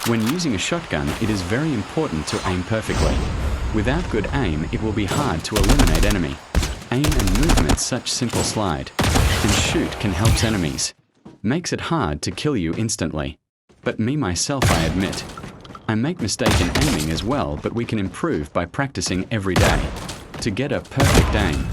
When using a shotgun, it is very important to aim perfectly. Without good aim, it will be hard to eliminate enemy. Aim and movement such simple slide. And shoot can help enemies. Makes it hard to kill you instantly. But me myself, I admit. I make mistake in aiming as well, but we can improve by practicing every day. To get a perfect aim,